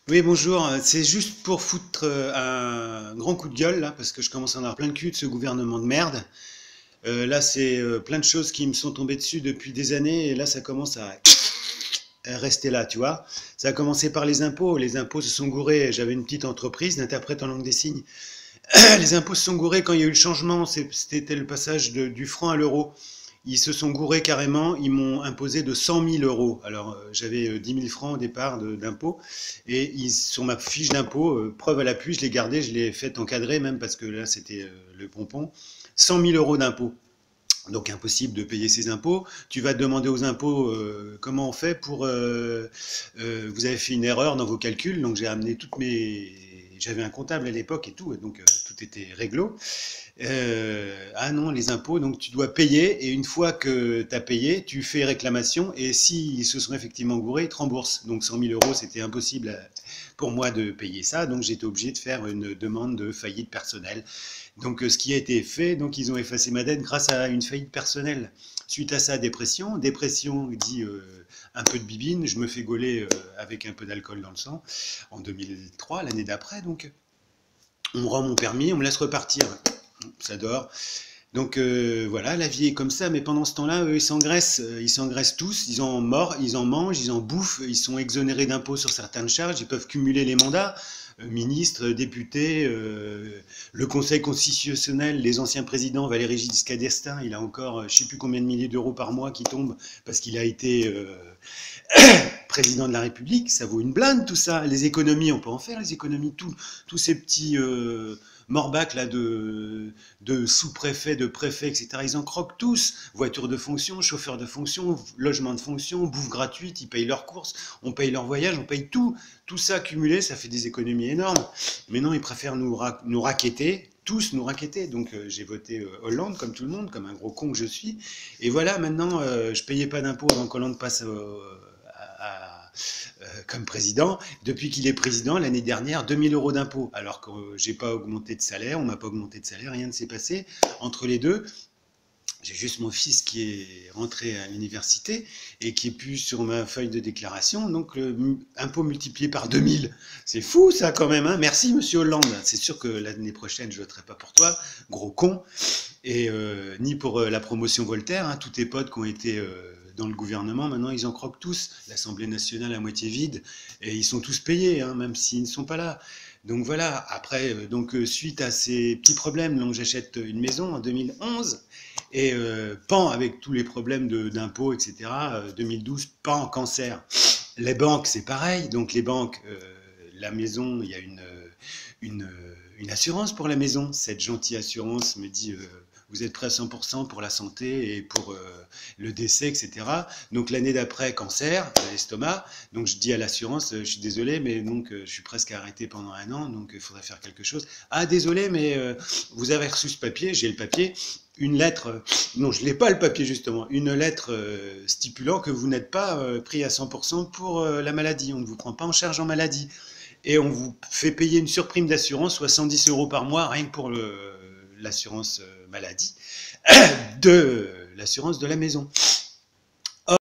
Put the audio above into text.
Oui, bonjour. C'est juste pour foutre un grand coup de gueule, là, parce que je commence à en avoir plein le cul de ce gouvernement de merde. Là, c'est plein de choses qui me sont tombées dessus depuis des années, et là, ça commence à rester là, tu vois. Ça a commencé par les impôts. Les impôts se sont gourés. J'avais une petite entreprise d'interprète en langue des signes. Les impôts se sont gourés quand il y a eu le changement. C'était le passage du franc à l'euro. Ils se sont gourés carrément, ils m'ont imposé de 100 000 euros. Alors j'avais 10 000 francs au départ d'impôt, et sur ma fiche d'impôt, preuve à l'appui, je l'ai gardée, je l'ai fait encadrer même parce que là c'était le pompon, 100 000 euros d'impôt. Donc impossible de payer ses impôts. Tu vas demander aux impôts comment on fait pour... vous avez fait une erreur dans vos calculs, donc j'ai amené toutes mes... J'avais un comptable à l'époque et tout, donc tout était réglo. Ah non, les impôts, donc tu dois payer, et une fois que tu as payé, tu fais réclamation, et s'ils se sont effectivement gourés, ils te remboursent. Donc 100 000 euros, c'était impossible pour moi de payer ça, donc j'étais obligé de faire une demande de faillite personnelle. Donc ce qui a été fait, donc ils ont effacé ma dette grâce à une faillite personnelle. Suite à ça, dépression dit un peu de bibine, je me fais gauler avec un peu d'alcool dans le sang en 2003, l'année d'après, donc on me rend mon permis, on me laisse repartir, ça dort. Donc voilà, la vie est comme ça, mais pendant ce temps-là, eux, ils s'engraissent tous, ils en mangent, ils en bouffent, ils sont exonérés d'impôts sur certaines charges, ils peuvent cumuler les mandats, ministres, députés, le Conseil constitutionnel, les anciens présidents, Valéry Giscard d'Estaing, il a encore je ne sais plus combien de milliers d'euros par mois qui tombent parce qu'il a été président de la République, ça vaut une blinde tout ça. Les économies, on peut en faire les économies, tous ces petits morbacs là de sous-préfets, de préfets, etc. Ils en croquent tous. Voitures de fonction, chauffeurs de fonction, logement de fonction, bouffe gratuite, ils payent leurs courses, on paye leur voyage, on paye tout. Tout ça cumulé, ça fait des économies énormes. Mais non, ils préfèrent nous raqueter, tous nous raqueter. Donc j'ai voté Hollande, comme tout le monde, comme un gros con que je suis. Et voilà, maintenant, je payais pas d'impôts avant qu'Hollande passe comme président. Depuis qu'il est président, l'année dernière, 2000 euros d'impôts. Alors que j'ai pas augmenté de salaire, on m'a pas augmenté de salaire, rien ne s'est passé. Entre les deux, j'ai juste mon fils qui est rentré à l'université et qui est plus sur ma feuille de déclaration. Donc, impôt multiplié par 2000. C'est fou, ça, quand même. Hein. Merci, monsieur Hollande. C'est sûr que l'année prochaine, je ne voterai pas pour toi, gros con. Et ni pour la promotion Voltaire. Hein. Tous tes potes qui ont été dans le gouvernement, maintenant, ils en croquent tous. L'Assemblée nationale à moitié vide. Et ils sont tous payés, hein, même s'ils ne sont pas là. Donc voilà, après, suite à ces petits problèmes, donc j'achète une maison en 2011, et pan avec tous les problèmes d'impôts, etc. 2012, pan cancer. Les banques, c'est pareil. Donc les banques, la maison, il y a une, une assurance pour la maison. Cette gentille assurance me dit vous êtes prêt à 100% pour la santé et pour le décès, etc. Donc l'année d'après, cancer de l'estomac. Donc je dis à l'assurance, je suis désolé, mais donc je suis presque arrêté pendant un an, donc il faudrait faire quelque chose. Ah désolé, mais vous avez reçu ce papier, j'ai le papier, une lettre, non je l'ai pas le papier justement, une lettre stipulant que vous n'êtes pas pris à 100% pour la maladie, on ne vous prend pas en charge en maladie. Et on vous fait payer une surprime d'assurance, 70 euros par mois, rien que pour l'assurance maladie, de l'assurance de la maison.